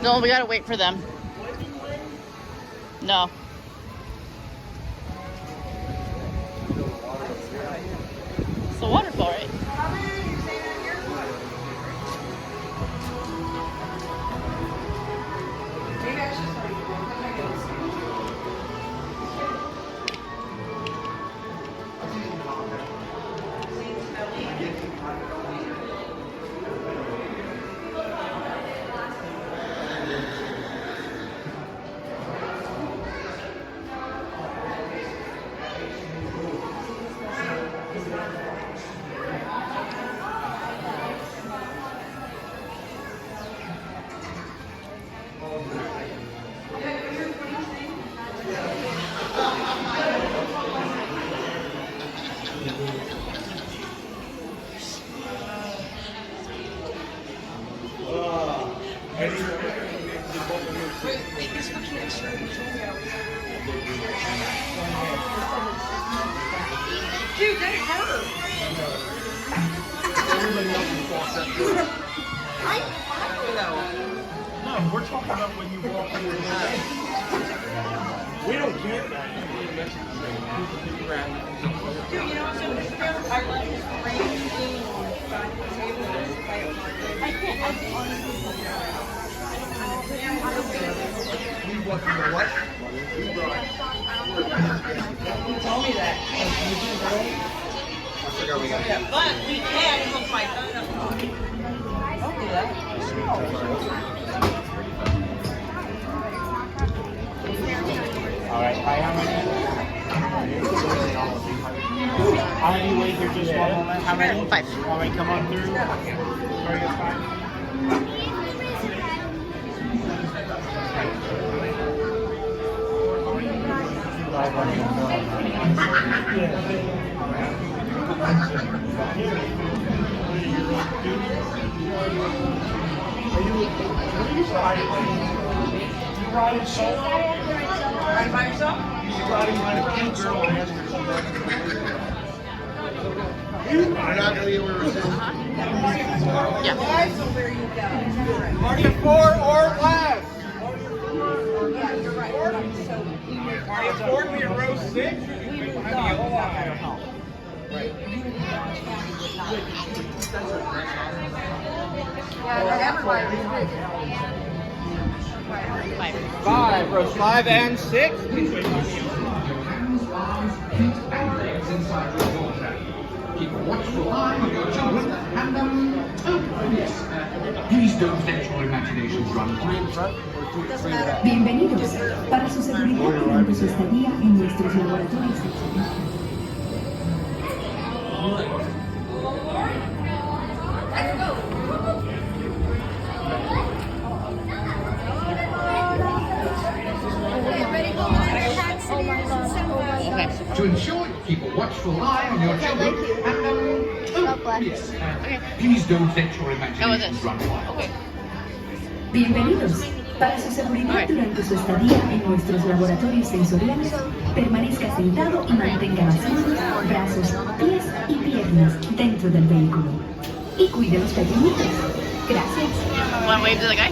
No, we gotta wait for them. No. It's the waterfall, right? Dude, that hurt. No, we're talking about when you walk in. We don't care. Dude, you know what's so much better? I love his brain being on the side of the table just by a market. I can't, I honestly We walk in the what? He told me that. I forgot we got Yeah, but we can hook my phone up. I'll do that. All right, how many wait here just one moment? How many? 5. All right, come on through. Sorry, it's fine. You riding solo? Right by yourself? She's riding behind a cute girl and asked her if she's You're not going to be where we're sitting. Yeah. Wise or where you go. Party 4 or less. Yeah, you're right. So we moved Party 4, we in row 6. We moved on. Yeah, everybody was big. 5. 5, rows 5 and 6. Keep a watchful eye on your children and, oh, yes, please don't let your imaginations run wild. Bienvenidos. Para su seguridad durante su estadía en nuestros laboratorios. Okay. To ensure you keep a watchful eye on your children and, oh, yes, please don't let your imaginations run wild. Okay. Bienvenidos. Para su seguridad durante su estadía en nuestros laboratorios sensoriales, permanezca sentado y mantenga las manos, brazos, pies y piernas dentro del vehículo. Y cuide a los pequeñitos. Gracias. Want to wave to the guy?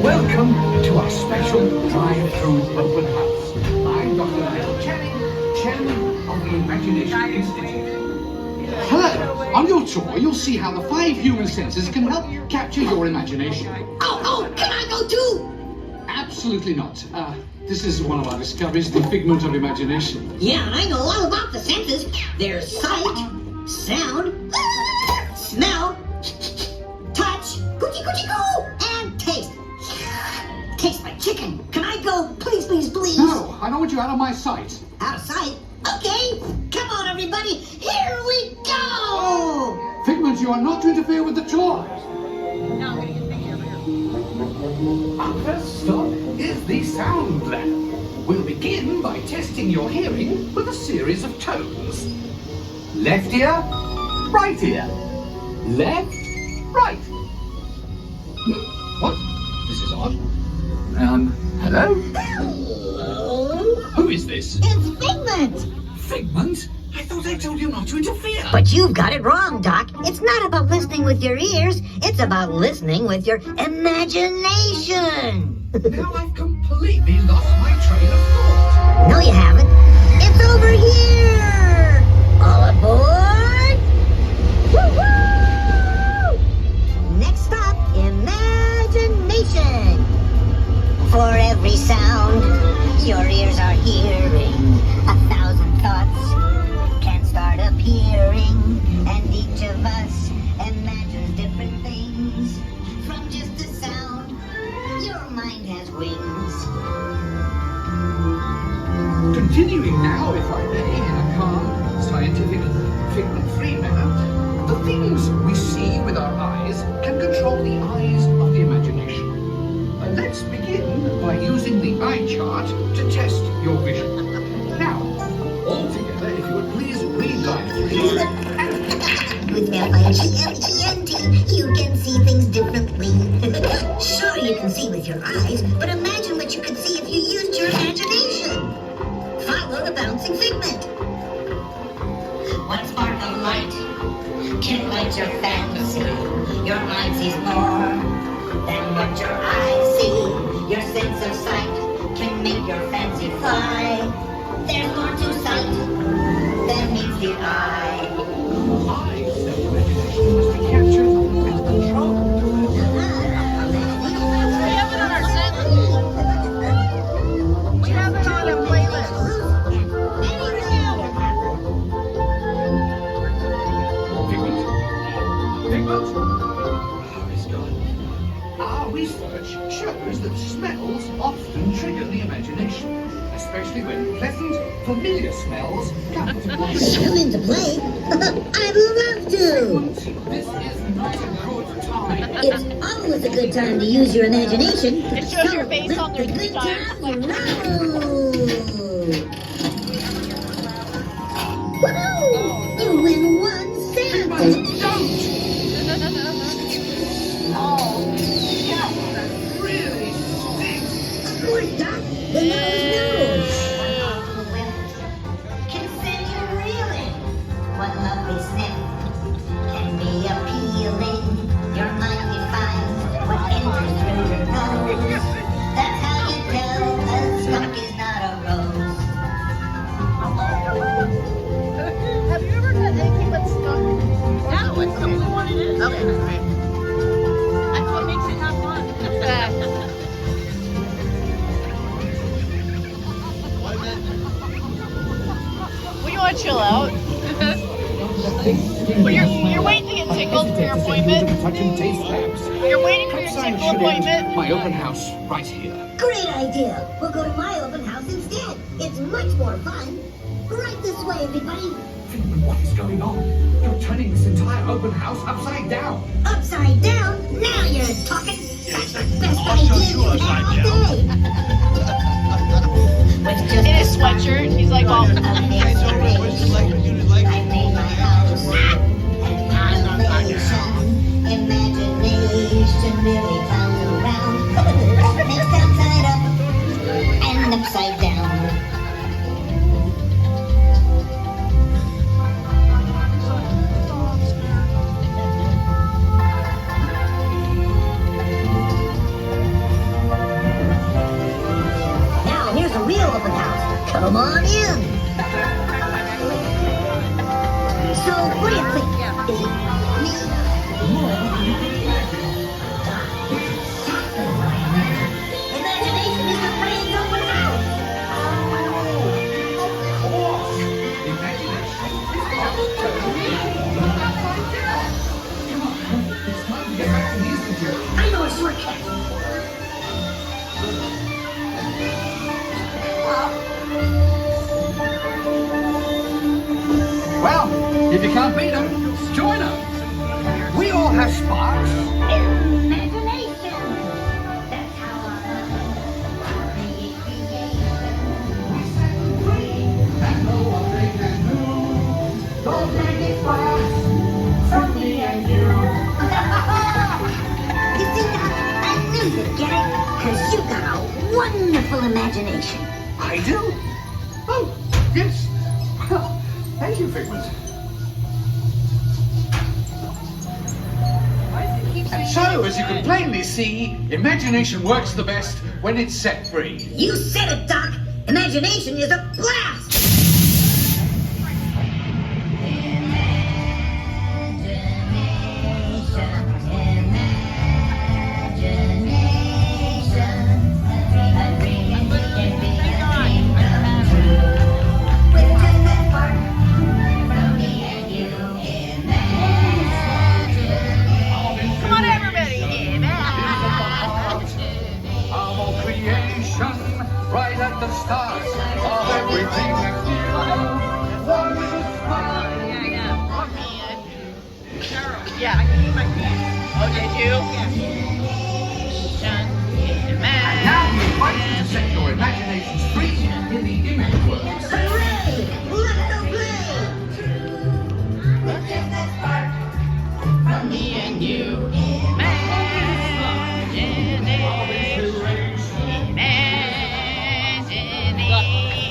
Welcome to our special drive-through open house. I'm Dr. Michael Channing, Chairman of the Imagination Institute. Hello! On your tour, you'll see how the 5 human senses can help capture your imagination. Oh, can I go too? Absolutely not. This is one of our discoveries, the figment of imagination. Yeah, I know all about the senses. There's sight, sound, smell, touch, coochie coochie coo, and taste. Tastes like chicken. Can I go, please, please, please? No, I don't want you out of my sight. Out of sight? Okay, come on everybody, here we go! Figment, you are not to interfere with the tour. No, I'm gonna get Mickey over here. Our first stop is the sound lab. We'll begin by testing your hearing with a series of tones. Left ear, right ear. Left, right. What? This is odd. Hello? Who is this? It's Figment! Figment? I thought I told you not to interfere. But you've got it wrong, Doc. It's not about listening with your ears. It's about listening with your imagination. Now I've completely lost my train of thought. No, you haven't. It's over here! All aboard! Woo-hoo! Next stop, imagination. For every sound your ears are hearing, 1,000 thoughts can start appearing, and each of us imagines different things. From just a sound, your mind has wings. Continuing now, if I may, in a calm, scientific, figment-free manner, the things we see with our eyes can control the eyes of the imagination. Let's begin by using the eye chart to test your vision. Now, all together, if you would please read line 3. With F-I-G-M-E-N-T, you can see things differently. Sure, you can see with your eyes, but imagine what you could see if you used your imagination. Follow the bouncing figment. One spark of light can light your fantasy. Your mind sees more than what your eyes see. Your sense of sight can make your fancy fly. There's more to sight than meets the eye. Eyes, self-imagination must be captured and controlled. We have it on our set. We have it on a playlist. Figment? Figment? Oh, it's gone. Our research shows that smells often trigger the imagination, especially when pleasant, familiar smells come into play. Come into play? I'd love to! This is not a good time. It's always a good time to use your imagination. It shows your face let on there the three good times. times roll. Woohoo! You win 1 cent! Don't! Really stinks. Of course, Doc. The nose knows. Can send you reeling. One lovely sniff can be appealing. Your mind defines what enters through your nose. That's how you tell a skunk is not a rose. Have you ever had anything but skunk? No, it's the blue one it is. Okay, right. That's what makes it not fun. Well, you want to chill out? Well, you're waiting to get tickled for your appointment. Touch and taste labs. You're waiting for your tickle appointment. My open house right here. Great idea. We'll go to my open house instead. It's much more fun. Right this way, everybody. Figment, what is going on? You're turning this entire open house upside down. Upside down? Now you're talking. That's the best idea you've had all day. With just In his sweatshirt, he's like all. a mixed array. I made my house an innovation. Imagination really comes around. Next upside up and upside down. Now here's a real open house. Come on in. So what do you think? Is it me? Imagination is the brain's open house. Imagination is upside down. Come on, it's time to get back to the institute. I know a shortcut. Well, if you can't beat them, join them. We all have sparks. Imagination. That's how I create creation. We set them free, and know what they can do. Don't make wonderful imagination. I do? Oh, yes. Well, thank you, Figment. And so, as you can plainly see, imagination works the best when it's set free. You said it, Doc. Imagination is a blast. Come on, everybody. Our creation, right at the start of everything that's new. One Yeah. I can eat my feet. Oh, did you? And now we invite you to set your imaginations free in the image world. Hooray! Let's go play! Me and you.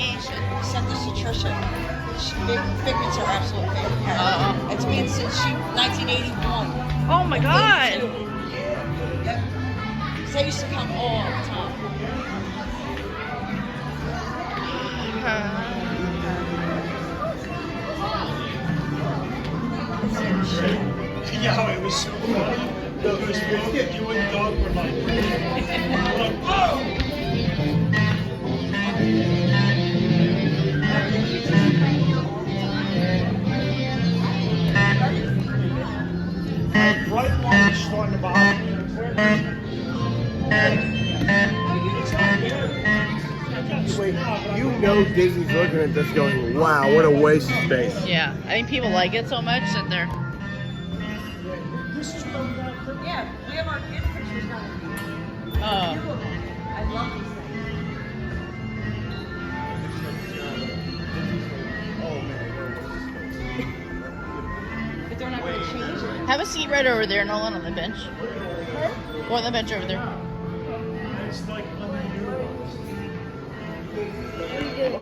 Imagination. Sent this to Trisha. Figments are absolute favorite character. It's been since 1981. Oh my God. Yep. 'Cause I used to come all the time. Yeah, it was so funny. It was Walt, you and Doug were like, whoa! Right while it's starting to bother me. You know Disney's looking at this going, wow, what a waste of space. Yeah, I think people like it so much that they're. Yeah, we have our kid pictures now. Oh. I love these things. But they're not going to change it. Have a seat right over there, Nolan, on the bench. Go on the bench over there. It's like one of the new ones.